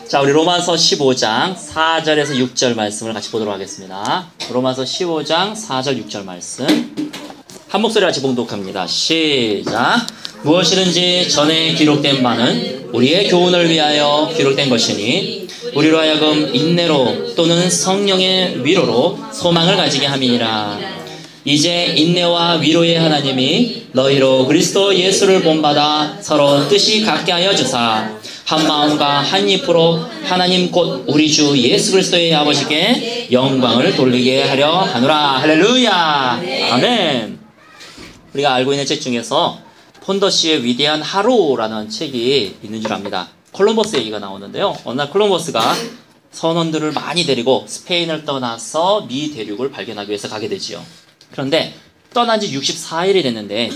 자, 우리 로마서 15장 4절에서 6절 말씀을 같이 보도록 하겠습니다. 로마서 15장 4절 6절 말씀 한 목소리 같이 봉독합니다. 시작. 무엇이든지 전에 기록된 바는 우리의 교훈을 위하여 기록된 것이니 우리로 하여금 인내로 또는 성령의 위로로 소망을 가지게 함이니라. 이제 인내와 위로의 하나님이 너희로 그리스도 예수를 본받아 서로 뜻이 같게 하여 주사 한 마음과 한 입으로 하나님 곧 우리 주 예수 그리스도의 아버지께 영광을 돌리게 하려 하노라. 할렐루야. 아멘. 우리가 알고 있는 책 중에서 폰더시의 위대한 하루라는 책이 있는 줄 압니다. 콜럼버스 얘기가 나오는데요. 어느 날 콜럼버스가 선원들을 많이 데리고 스페인을 떠나서 미 대륙을 발견하기 위해서 가게 되지요. 그런데 떠난 지 64일이 됐는데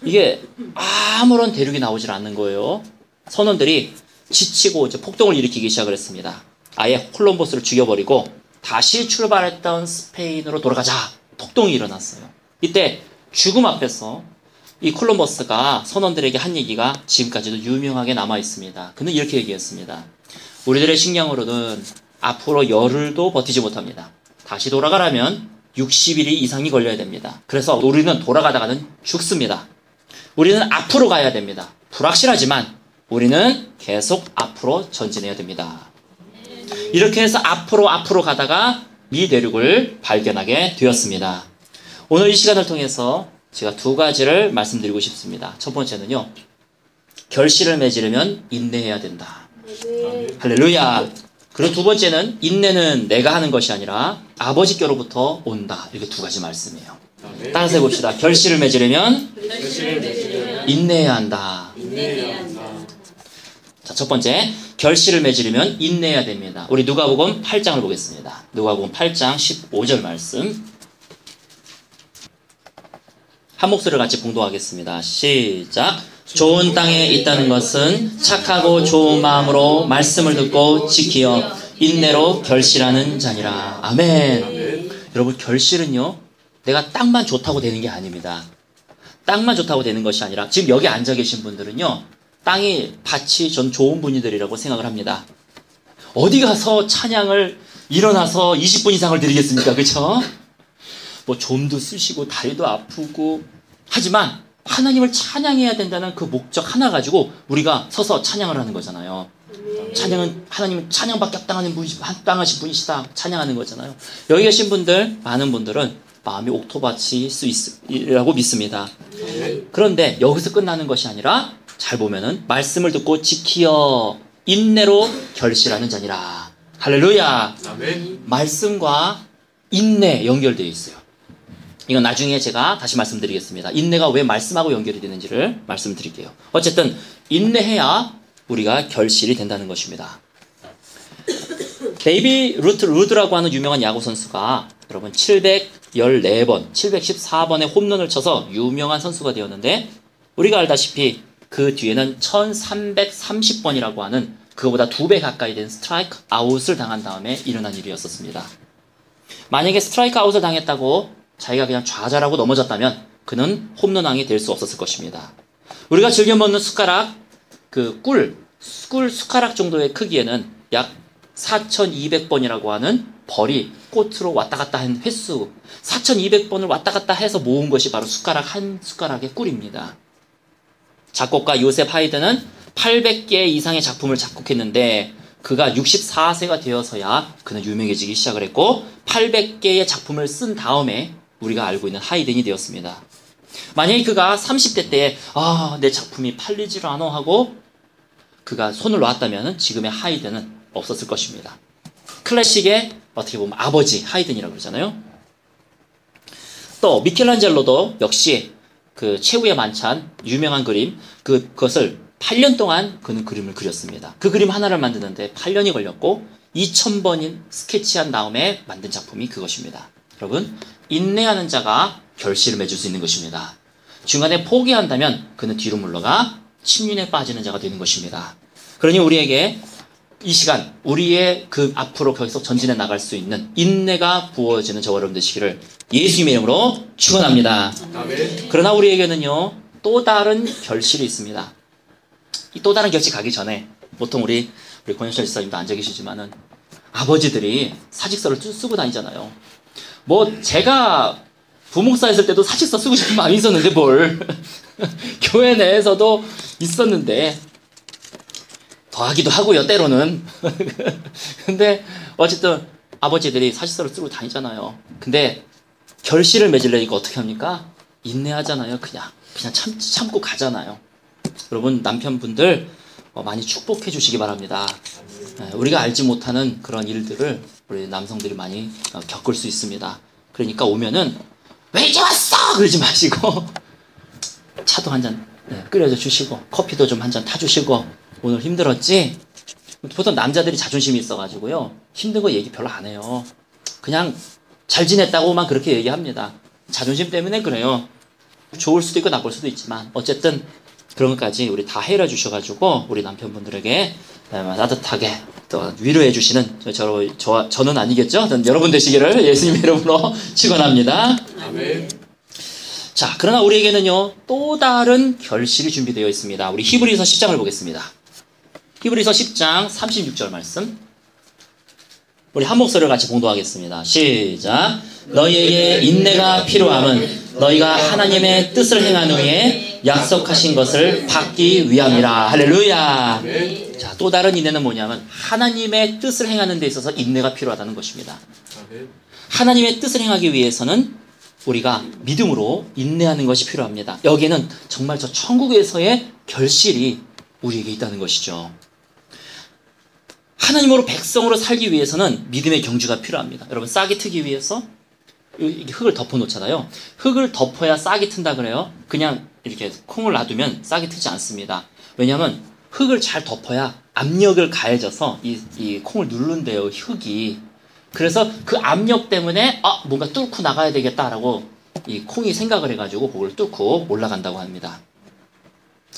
이게 아무런 대륙이 나오질 않는 거예요. 선원들이 지치고 이제 폭동을 일으키기 시작을 했습니다. 아예 콜럼버스를 죽여버리고 다시 출발했던 스페인으로 돌아가자. 폭동이 일어났어요. 이때 죽음 앞에서 이 콜럼버스가 선원들에게 한 얘기가 지금까지도 유명하게 남아 있습니다. 그는 이렇게 얘기했습니다. 우리들의 식량으로는 앞으로 열흘도 버티지 못합니다. 다시 돌아가려면 60일이 이상이 걸려야 됩니다. 그래서 우리는 돌아가다가는 죽습니다. 우리는 앞으로 가야 됩니다. 불확실하지만 우리는 계속 앞으로 전진해야 됩니다. 이렇게 해서 앞으로 가다가 미 대륙을 발견하게 되었습니다. 오늘 이 시간을 통해서 제가 두 가지를 말씀드리고 싶습니다. 첫 번째는요. 결실을 맺으려면 인내해야 된다. 할렐루야. 그리고 두 번째는 인내는 내가 하는 것이 아니라 아버지께로부터 온다. 이렇게 두 가지 말씀이에요. 따라서 해봅시다. 결실을 맺으려면 인내해야 한다. 자, 첫 번째, 결실을 맺으려면 인내해야 됩니다. 우리 누가복음 8장을 보겠습니다. 누가복음 8장 15절 말씀 한 목소리를 같이 봉독하겠습니다. 시작. 좋은 땅에 있다는 것은 착하고 좋은 마음으로 말씀을 듣고 지키어 인내로 결실하는 자니라. 아멘. 여러분, 결실은요, 내가 땅만 좋다고 되는 게 아닙니다. 땅만 좋다고 되는 것이 아니라 지금 여기 앉아 계신 분들은요, 땅이 밭이 전 좋은 분이들이라고 생각을 합니다. 어디 가서 찬양을 일어나서 20분 이상을 드리겠습니까? 그렇죠? 뭐 좀도 쑤시고 다리도 아프고 하지만 하나님을 찬양해야 된다는 그 목적 하나 가지고 우리가 서서 찬양을 하는 거잖아요. 찬양은 하나님은 찬양밖에 합당하신 분이시다 찬양하는 거잖아요. 여기 계신 분들 많은 분들은 마음이 옥토밭일 수 있으라고 믿습니다. 그런데 여기서 끝나는 것이 아니라 잘 보면은 말씀을 듣고 지키어 인내로 결실하는 자니라. 할렐루야. 아멘. 말씀과 인내 연결되어 있어요. 이건 나중에 제가 다시 말씀드리겠습니다. 인내가 왜 말씀하고 연결이 되는지를 말씀드릴게요. 어쨌든 인내해야 우리가 결실이 된다는 것입니다. 데이비 루드라고 하는 유명한 야구 선수가 여러분 714번, 714번의 홈런을 쳐서 유명한 선수가 되었는데 우리가 알다시피 그 뒤에는 1330번이라고 하는 그거보다 2배 가까이 된 스트라이크 아웃을 당한 다음에 일어난 일이었었습니다. 만약에 스트라이크 아웃을 당했다고 자기가 그냥 좌절하고 넘어졌다면 그는 홈런왕이 될 수 없었을 것입니다. 우리가 즐겨 먹는 숟가락, 그 꿀 숟가락 정도의 크기에는 약 4200번이라고 하는 벌이 꽃으로 왔다 갔다 한 횟수, 4200번을 왔다 갔다 해서 모은 것이 바로 숟가락 한 숟가락의 꿀입니다. 작곡가 요셉 하이든은 800개 이상의 작품을 작곡했는데 그가 64세가 되어서야 그는 유명해지기 시작을 했고 800개의 작품을 쓴 다음에 우리가 알고 있는 하이든이 되었습니다. 만약에 그가 30대 때에 내 작품이 팔리질 않아 하고 그가 손을 놨다면 지금의 하이든은 없었을 것입니다. 클래식의 어떻게 보면 아버지 하이든이라고 그러잖아요. 또 미켈란젤로도 역시 그 최후의 만찬 유명한 그림 그것을 8년 동안 그는 그림을 그렸습니다. 그 그림 하나를 만드는데 8년이 걸렸고 2000번인 스케치한 다음에 만든 작품이 그것입니다. 여러분, 인내하는 자가 결실을 맺을 수 있는 것입니다. 중간에 포기한다면 그는 뒤로 물러가 침륜에 빠지는 자가 되는 것입니다. 그러니 우리에게 이 시간 우리의 그 앞으로 계속 전진해 나갈 수 있는 인내가 부어지는 저와 여러분 되시기를 예수님의 이름으로 축원합니다. 그러나 우리에게는요 또 다른 결실이 있습니다. 이 또 다른 결실 가기 전에 보통 우리 권영철 지사님도 앉아 계시지만은 아버지들이 사직서를 쓰고 다니잖아요. 뭐 제가 부목사 했을 때도 사직서 쓰고 싶은 마음이 있었는데 뭘 교회 내에서도 있었는데 더하기도 하고요, 때로는. 근데 어쨌든 아버지들이 사직서를 쓰고 다니잖아요. 근데 결실을 맺으려니까 어떻게 합니까? 인내하잖아요. 그냥 참고 가잖아요. 여러분 남편분들 많이 축복해 주시기 바랍니다. 우리가 알지 못하는 그런 일들을 우리 남성들이 많이 겪을 수 있습니다. 그러니까 오면은 왜 이제 왔어? 그러지 마시고 차도 한 잔 끓여줘 주시고 커피도 좀 한 잔 타주시고 오늘 힘들었지? 보통 남자들이 자존심이 있어가지고요 힘든 거 얘기 별로 안 해요. 그냥 잘 지냈다고만 그렇게 얘기합니다. 자존심 때문에 그래요. 좋을 수도 있고 나쁠 수도 있지만 어쨌든 그런 것까지 우리 다 해결해 주셔가지고 우리 남편분들에게 따뜻하게 또 위로해 주시는 저는 아니겠죠? 여러분 되시기를 예수님의 이름으로 축원합니다. 아멘. 자, 그러나 우리에게는요 또 다른 결실이 준비되어 있습니다. 우리 히브리서 10장을 보겠습니다. 히브리서 10장 36절 말씀. 우리 한 목소리를 같이 봉독하겠습니다. 시작. 너희에게 인내가 필요함은 너희가 하나님의 뜻을 행한 후에 약속하신 것을 받기 위함이라. 할렐루야. 아멘. 자, 또 다른 인내는 뭐냐면 하나님의 뜻을 행하는 데 있어서 인내가 필요하다는 것입니다. 아멘. 하나님의 뜻을 행하기 위해서는 우리가 믿음으로 인내하는 것이 필요합니다. 여기에는 정말 저 천국에서의 결실이 우리에게 있다는 것이죠. 하나님으로 백성으로 살기 위해서는 믿음의 경주가 필요합니다. 여러분 싹이 트기 위해서 흙을 덮어놓잖아요. 흙을 덮어야 싹이 튼다 그래요. 그냥 이렇게 콩을 놔두면 싹이 트지 않습니다. 왜냐하면 흙을 잘 덮어야 압력을 가해져서 이 콩을 누른대요, 흙이. 그래서 그 압력 때문에 뭔가 뚫고 나가야 되겠다라고 이 콩이 생각을 해가지고 그걸 뚫고 올라간다고 합니다.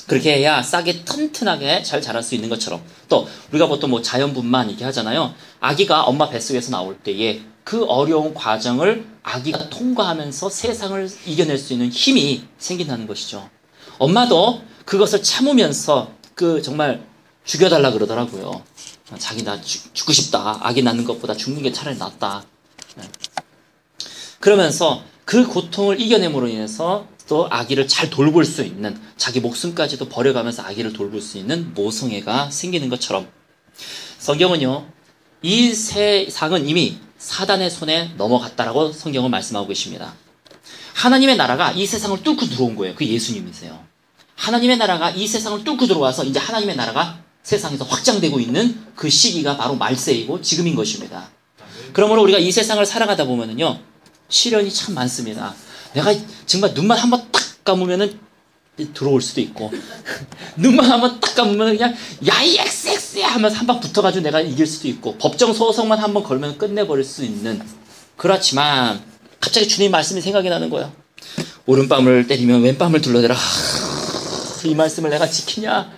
그렇게 해야 싹이 튼튼하게 잘 자랄 수 있는 것처럼, 또 우리가 보통 뭐 자연분만 이렇게 하잖아요. 아기가 엄마 뱃속에서 나올 때에 그 어려운 과정을 아기가 통과하면서 세상을 이겨낼 수 있는 힘이 생긴다는 것이죠. 엄마도 그것을 참으면서 정말 죽여달라 그러더라고요. 자기 나 죽고 싶다. 아기 낳는 것보다 죽는 게 차라리 낫다. 그러면서 그 고통을 이겨냄으로 인해서 또 아기를 잘 돌볼 수 있는, 자기 목숨까지도 버려가면서 아기를 돌볼 수 있는 모성애가 생기는 것처럼, 성경은요 이 세상은 이미 사단의 손에 넘어갔다라고 성경은 말씀하고 계십니다. 하나님의 나라가 이 세상을 뚫고 들어온 거예요. 그 예수님이세요. 하나님의 나라가 이 세상을 뚫고 들어와서 이제 하나님의 나라가 세상에서 확장되고 있는 그 시기가 바로 말세이고 지금인 것입니다. 그러므로 우리가 이 세상을 살아가다 보면은요 시련이 참 많습니다. 내가 정말 눈만 한번 딱 감으면은 들어올 수도 있고 눈만 한번 딱 감으면 그냥 야이 XX야 하면서 한 방 붙어가지고 내가 이길 수도 있고, 법정 소송만 한번 걸면 끝내버릴 수 있는, 그렇지만 갑자기 주님 말씀이 생각이 나는 거예요. 오른밤을 때리면 왼밤을 둘러대라. 이 말씀을 내가 지키냐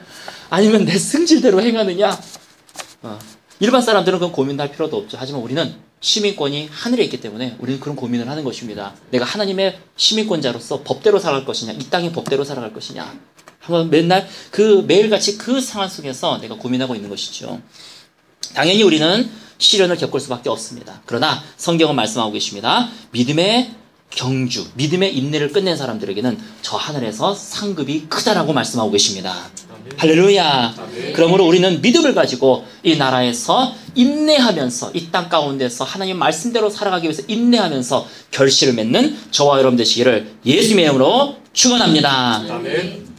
아니면 내 승질대로 행하느냐. 일반 사람들은 그건 고민할 필요도 없죠. 하지만 우리는 시민권이 하늘에 있기 때문에 우리는 그런 고민을 하는 것입니다. 내가 하나님의 시민권자로서 법대로 살아갈 것이냐, 이 땅의 법대로 살아갈 것이냐, 한번 맨날 매일같이 그 상황 속에서 내가 고민하고 있는 것이죠. 당연히 우리는 시련을 겪을 수밖에 없습니다. 그러나 성경은 말씀하고 계십니다. 믿음의 경주, 믿음의 인내를 끝낸 사람들에게는 저 하늘에서 상급이 크다라고 말씀하고 계십니다. 할렐루야. 그러므로 우리는 믿음을 가지고 이 나라에서 인내하면서, 이 땅 가운데서 하나님 말씀대로 살아가기 위해서 인내하면서 결실을 맺는 저와 여러분 되시기를 예수님의 이름으로 축원합니다. 아멘.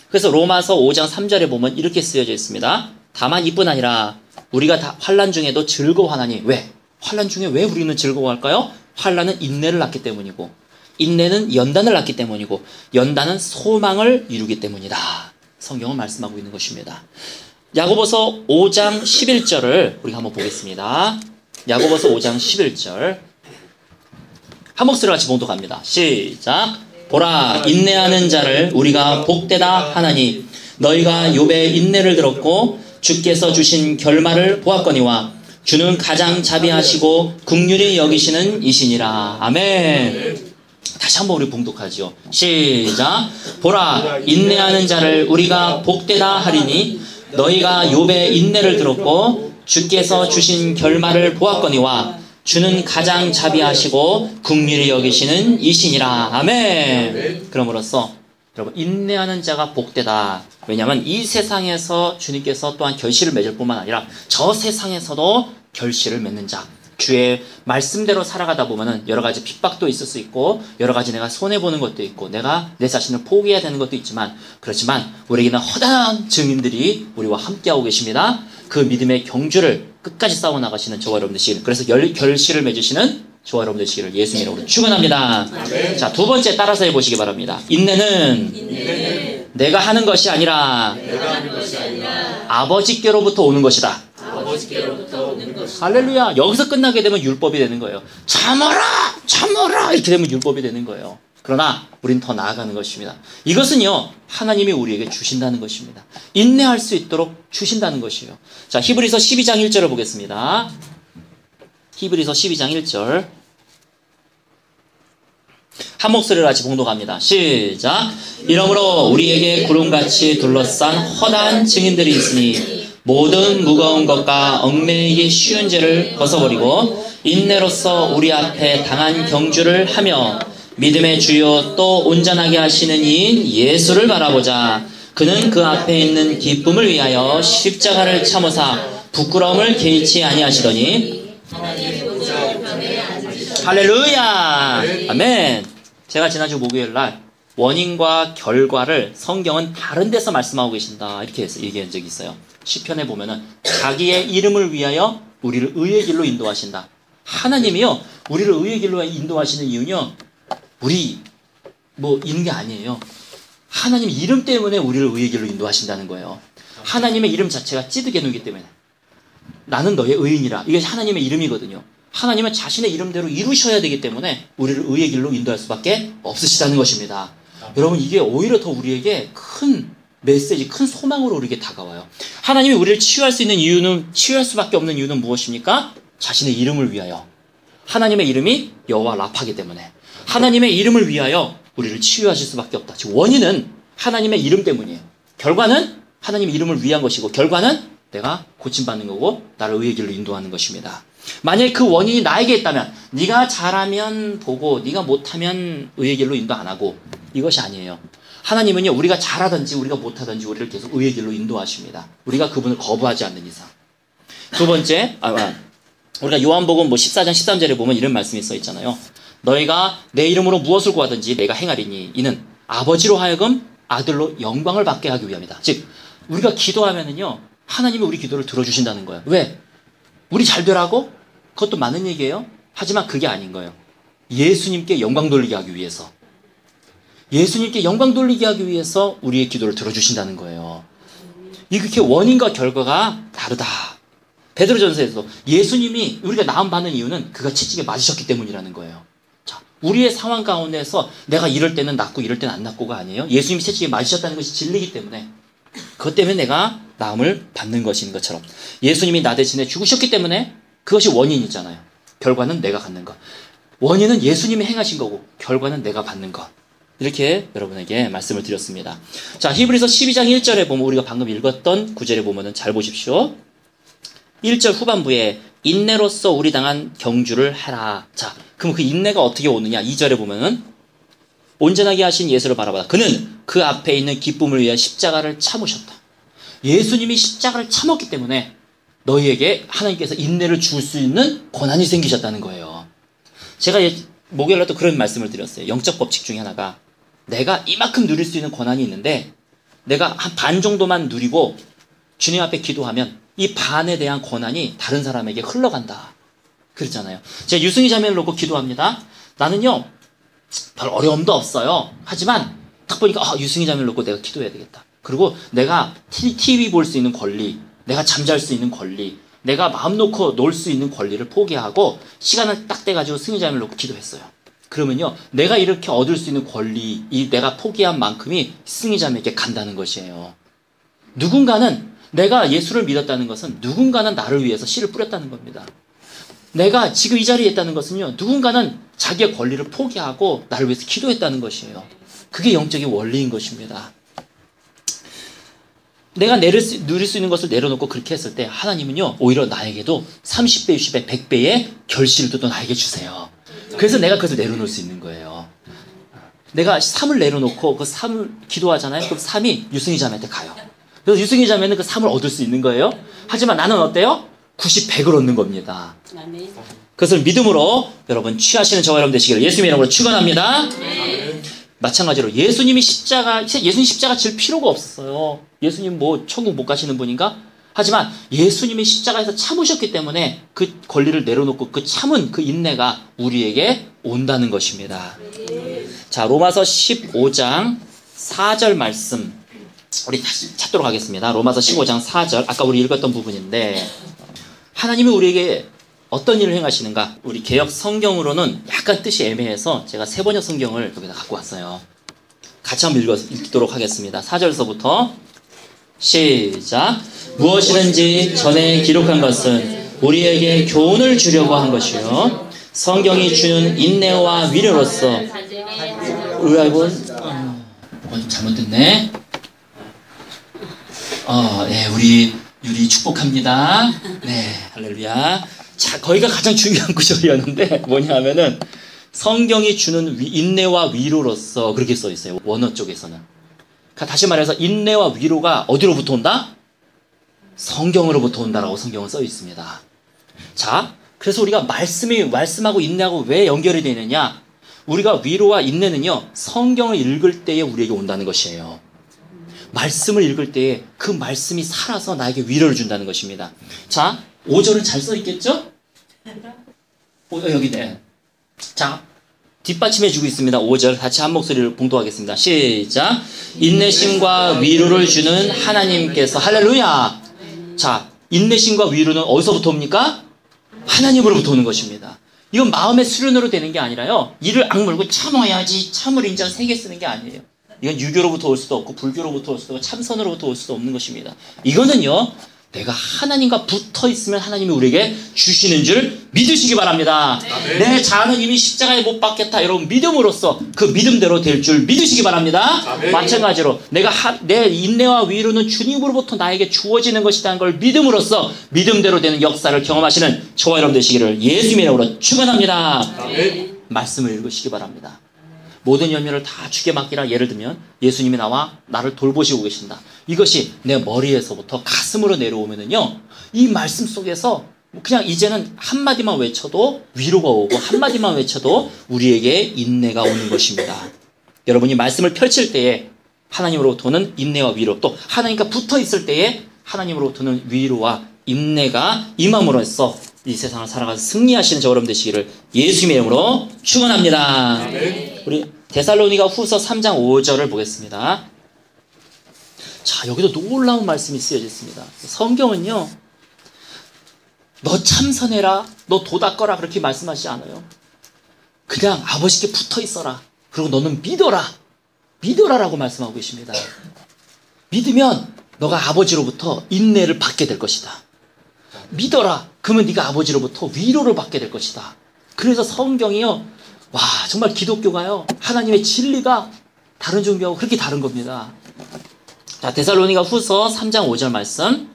그래서 로마서 5장 3절에 보면 이렇게 쓰여져 있습니다. 다만 이뿐 아니라 우리가 다 환난 중에도 즐거워하나니. 왜? 환난 중에 왜 우리는 즐거워할까요? 환난은 인내를 낳기 때문이고, 인내는 연단을 낳기 때문이고, 연단은 소망을 이루기 때문이다. 성경은 말씀하고 있는 것입니다. 야고보서 5장 11절을 우리가 한번 보겠습니다. 야고보서 5장 11절 한 목소리로 같이 봉독합니다. 시작. 보라, 인내하는 자를 우리가 복되다 하나니 너희가 욥의 인내를 들었고 주께서 주신 결말을 보았거니와 주는 가장 자비하시고 긍휼히 여기시는 이시니라. 아멘. 다시 한번 우리 봉독하지요. 시작. 보라, 인내하는 자를 우리가 복되다 하리니 너희가 욥의 인내를 들었고 주께서 주신 결말을 보았거니와 주는 가장 자비하시고 긍휼히 여기시는 이신이라. 아멘. 그럼으로써 여러분, 인내하는 자가 복되다. 왜냐하면 이 세상에서 주님께서 또한 결실을 맺을 뿐만 아니라 저 세상에서도 결실을 맺는 자, 주의 말씀대로 살아가다 보면은 여러 가지 핍박도 있을 수 있고 여러 가지 내가 손해보는 것도 있고 내가 내 자신을 포기해야 되는 것도 있지만, 그렇지만 우리에게는 허다한 증인들이 우리와 함께하고 계십니다. 그 믿음의 경주를 끝까지 싸워 나가시는 저와 여러분 되시기를, 그래서 결실을 맺으시는 저와 여러분 되시기를 예수 이름으로 축원합니다. 자, 두 번째 따라서 해보시기 바랍니다. 인내는 내가 하는 것이 아니라 아버지께로부터 오는 것이다. 할렐루야. 여기서 끝나게 되면 율법이 되는 거예요. 참아라 참아라 이렇게 되면 율법이 되는 거예요. 그러나 우린 더 나아가는 것입니다. 이것은요, 하나님이 우리에게 주신다는 것입니다. 인내할 수 있도록 주신다는 것이에요. 자, 히브리서 12장 1절을 보겠습니다. 히브리서 12장 1절 한 목소리로 같이 봉독합니다. 시작. 이러므로 우리에게 구름같이 둘러싼 허다한 증인들이 있으니 모든 무거운 것과 얽매이기 쉬운 죄를 벗어버리고 인내로써 우리 앞에 당한 경주를 하며 믿음의 주요 또 온전하게 하시는 이인 예수를 바라보자. 그는 그 앞에 있는 기쁨을 위하여 십자가를 참으사 부끄러움을 개의치 아니하시더니. 할렐루야. 아멘. 제가 지난주 목요일날 원인과 결과를 성경은 다른 데서 말씀하고 계신다 이렇게 해서 얘기한 적이 있어요. 시편에 보면은 자기의 이름을 위하여 우리를 의의 길로 인도하신다. 하나님이요, 우리를 의의 길로 인도하시는 이유는요, 우리 있는 게 아니에요. 하나님 이름 때문에 우리를 의의 길로 인도하신다는 거예요. 하나님의 이름 자체가 찌드게 누기 때문에. 나는 너의 의인이라. 이게 하나님의 이름이거든요. 하나님은 자신의 이름대로 이루셔야 되기 때문에 우리를 의의 길로 인도할 수밖에 없으시다는 것입니다. 여러분, 이게 오히려 더 우리에게 큰 메시지, 큰 소망으로 우리에게 다가와요. 하나님이 우리를 치유할 수 있는 이유는, 치유할 수밖에 없는 이유는 무엇입니까? 자신의 이름을 위하여. 하나님의 이름이 여호와 라파기 때문에 하나님의 이름을 위하여 우리를 치유하실 수밖에 없다. 즉 원인은 하나님의 이름 때문이에요. 결과는 하나님의 이름을 위한 것이고 결과는 내가 고침받는 거고 나를 의의 길로 인도하는 것입니다. 만약에 그 원인이 나에게 있다면 네가 잘하면 보고 네가 못하면 의의 길로 인도 안 하고, 이것이 아니에요. 하나님은요, 우리가 잘하든지 우리가 못하든지 우리를 계속 의의 길로 인도하십니다. 우리가 그분을 거부하지 않는 이상. 두 번째, 우리가 요한복음 14장 13절에 보면 이런 말씀이 써 있잖아요. 너희가 내 이름으로 무엇을 구하든지 내가 행하리니 이는 아버지로 하여금 아들로 영광을 받게 하기 위함이다. 즉 우리가 기도하면은요, 하나님이 우리 기도를 들어주신다는 거예요. 왜? 우리 잘 되라고? 그것도 맞는 얘기예요. 하지만 그게 아닌 거예요. 예수님께 영광 돌리게 하기 위해서. 예수님께 영광 돌리게 하기 위해서 우리의 기도를 들어주신다는 거예요. 이렇게 원인과 결과가 다르다. 베드로전서에서 예수님이 우리가 나음 받는 이유는 그가 채찍에 맞으셨기 때문이라는 거예요. 자, 우리의 상황 가운데서 내가 이럴 때는 낫고 이럴 때는 안 낫고가 아니에요. 예수님이 채찍에 맞으셨다는 것이 진리이기 때문에, 그것 때문에 내가 나음을 받는 것인 것처럼 예수님이 나 대신에 죽으셨기 때문에 그것이 원인이잖아요. 결과는 내가 갖는 것. 원인은 예수님이 행하신 거고 결과는 내가 받는 것. 이렇게 여러분에게 말씀을 드렸습니다. 자, 히브리서 12장 1절에 보면 우리가 방금 읽었던 구절에 보면은 잘 보십시오. 1절 후반부에 인내로써 우리 당한 경주를 하라. 자, 그럼 그 인내가 어떻게 오느냐? 2절에 보면은 온전하게 하신 예수를 바라보다. 그는 그 앞에 있는 기쁨을 위해 십자가를 참으셨다. 예수님이 십자가를 참았기 때문에 너희에게 하나님께서 인내를 줄 수 있는 권한이 생기셨다는 거예요. 제가 목요일날 또 그런 말씀을 드렸어요. 영적 법칙 중에 하나가 내가 이만큼 누릴 수 있는 권한이 있는데 내가 한 반 정도만 누리고 주님 앞에 기도하면 이 반에 대한 권한이 다른 사람에게 흘러간다. 그랬잖아요. 제가 유승희 자매를 놓고 기도합니다. 나는요, 별 어려움도 없어요. 하지만 딱 보니까 유승희 자매를 놓고 내가 기도해야 되겠다. 그리고 내가 TV 볼 수 있는 권리, 내가 잠잘 수 있는 권리, 내가 마음 놓고 놀 수 있는 권리를 포기하고 시간을 딱 떼가지고 승희 자매를 놓고 기도했어요. 그러면요, 내가 이렇게 얻을 수 있는 권리, 이 내가 포기한 만큼이 승희 자매에게 간다는 것이에요. 누군가는 내가 예수를 믿었다는 것은 누군가는 나를 위해서 씨를 뿌렸다는 겁니다. 내가 지금 이 자리에 있다는 것은요, 누군가는 자기의 권리를 포기하고 나를 위해서 기도했다는 것이에요. 그게 영적인 원리인 것입니다. 내가 누릴 수 있는 것을 내려놓고 그렇게 했을 때 하나님은요 오히려 나에게도 30배, 60배, 100배의 결실도 또 나에게 주세요. 그래서 내가 그것을 내려놓을 수 있는 거예요. 내가 3을 내려놓고 그 3을 기도하잖아요. 그럼 3이 유승희 자매한테 가요. 그래서 유승희 자매는 그 3을 얻을 수 있는 거예요. 하지만 나는 어때요? 90, 100을 얻는 겁니다. 그것을 믿음으로 여러분 취하시는 저와 여러분 되시기를 예수님의 이름으로 축원합니다. 마찬가지로 예수님 십자가 질 필요가 없었어요. 예수님 뭐 천국 못 가시는 분인가? 하지만 예수님이 십자가에서 참으셨기 때문에 그 권리를 내려놓고 그 참은 그 인내가 우리에게 온다는 것입니다. 자, 로마서 15장 4절 말씀 우리 다시 찾도록 하겠습니다. 로마서 15장 4절 아까 우리 읽었던 부분인데 하나님이 우리에게 어떤 일을 행하시는가? 우리 개역 성경으로는 약간 뜻이 애매해서 제가 세번역 성경을 여기다 갖고 왔어요. 같이 한번 읽도록 하겠습니다. 4절서부터 시작. 무엇이든지 전에 기록한 것은 우리에게 교훈을 주려고 한 것이요 성경이 주는 인내와 위로로서 의학은 잘못됐네. 네, 우리 유리 축복합니다. 네, 할렐루야. 자, 거기가 가장 중요한 구절이었는데 뭐냐 하면은 성경이 주는 인내와 위로로서 그렇게 써 있어요. 원어 쪽에서는. 그러니까 다시 말해서 인내와 위로가 어디로부터 온다? 성경으로부터 온다라고 성경은 써 있습니다. 자, 그래서 우리가 말씀하고 인내하고 왜 연결이 되느냐? 우리가 위로와 인내는요, 성경을 읽을 때에 우리에게 온다는 것이에요. 말씀을 읽을 때에 그 말씀이 살아서 나에게 위로를 준다는 것입니다. 자, 5절은 잘 써 있겠죠? 여기네. 자, 뒷받침해주고 있습니다. 5절 같이 한 목소리를 봉독하겠습니다. 시작. 인내심과 위로를 주는 하나님께서 할렐루야. 자, 인내심과 위로는 어디서부터 옵니까? 하나님으로부터 오는 것입니다. 이건 마음의 수련으로 되는 게 아니라요. 이를 악물고 참아야지 참을 인자 3개 쓰는 게 아니에요. 이건 유교로부터 올 수도 없고 불교로부터 올 수도 없고 참선으로부터 올 수도 없는 것입니다. 이거는요. 내가 하나님과 붙어 있으면 하나님이 우리에게 주시는 줄 믿으시기 바랍니다. 내 자아는 이미 십자가에 못 박겠다. 여러분 믿음으로써 그 믿음대로 될 줄 믿으시기 바랍니다. 아멘. 마찬가지로 내 인내와 위로는 주님으로부터 나에게 주어지는 것이라는 걸 믿음으로써 믿음대로 되는 역사를 경험하시는 저와 여러분 되시기를 예수님의 이름으로 축원합니다. 아멘. 말씀을 읽으시기 바랍니다. 모든 염려를 다 주께 맡기라. 예를 들면 예수님이 나와 나를 돌보시고 계신다. 이것이 내 머리에서부터 가슴으로 내려오면은요, 이 말씀 속에서 그냥 이제는 한마디만 외쳐도 위로가 오고 한마디만 외쳐도 우리에게 인내가 오는 것입니다. 여러분이 말씀을 펼칠 때에 하나님으로부터는 인내와 위로, 또 하나님과 붙어 있을 때에 하나님으로부터는 위로와 인내가 임함으로써 이 세상을 살아가서 승리하시는 저 여러분 되시기를 예수님의 이름으로 축원합니다. 우리 데살로니가 후서 3장 5절을 보겠습니다. 자, 여기도 놀라운 말씀이 쓰여져 있습니다. 성경은요, 너 참선해라, 너 도닦아라 그렇게 말씀하시지 않아요. 그냥 아버지께 붙어 있어라. 그리고 너는 믿어라라고 말씀하고 계십니다. 믿으면 너가 아버지로부터 인내를 받게 될 것이다. 믿어라. 그러면 네가 아버지로부터 위로를 받게 될 것이다. 그래서 성경이요, 와, 정말 기독교가요, 하나님의 진리가 다른 종교하고 그렇게 다른 겁니다. 자, 데살로니가 후서 3장 5절 말씀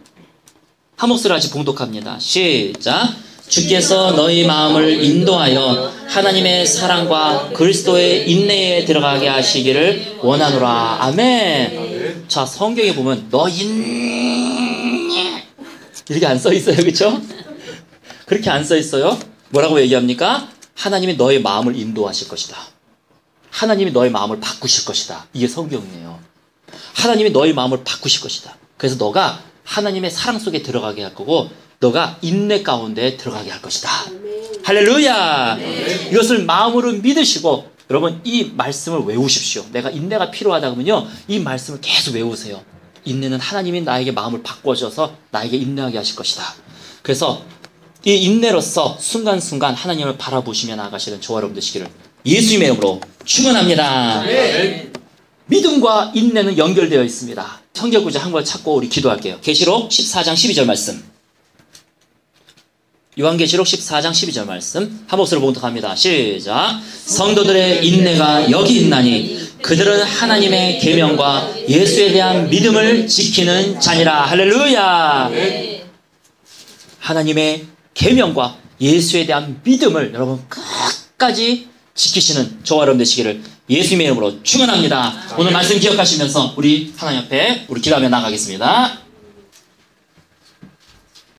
한 목소리 같이 봉독합니다. 시작. 주께서 너희 마음을 인도하여 하나님의 사랑과 그리스도의 인내에 들어가게 하시기를 원하노라. 아멘. 자, 성경에 보면 너 인내 이렇게 안 써 있어요. 그렇죠? 그렇게 안 써 있어요. 뭐라고 얘기합니까? 하나님이 너의 마음을 인도하실 것이다. 하나님이 너의 마음을 바꾸실 것이다. 이게 성경이에요. 하나님이 너의 마음을 바꾸실 것이다. 그래서 너가 하나님의 사랑 속에 들어가게 할 거고 너가 인내 가운데 들어가게 할 것이다. 할렐루야. 이것을 마음으로 믿으시고 여러분 이 말씀을 외우십시오. 내가 인내가 필요하다 그러면요, 이 말씀을 계속 외우세요. 인내는 하나님이 나에게 마음을 바꿔줘서 나에게 인내하게 하실 것이다. 그래서 이 인내로서 순간순간 하나님을 바라보시며 나아가시는 저와 여러분 되시기를 예수님의 이름으로 축원합니다. 믿음과 인내는 연결되어 있습니다. 성경 구절 한 걸 찾고 우리 기도할게요. 계시록 14장 12절 말씀. 요한계시록 14장 12절 말씀 한 목소리로 봉독합니다. 시작. 성도들의 인내가 여기 있나니 그들은 하나님의 계명과 예수에 대한 믿음을 지키는 자니라. 할렐루야. 하나님의 계명과 예수에 대한 믿음을 여러분 끝까지 지키시는 저와 여러분 되시기를 예수님의 이름으로 축원합니다. 오늘 말씀 기억하시면서 우리 하나님 앞에 우리 기도하며 나가겠습니다.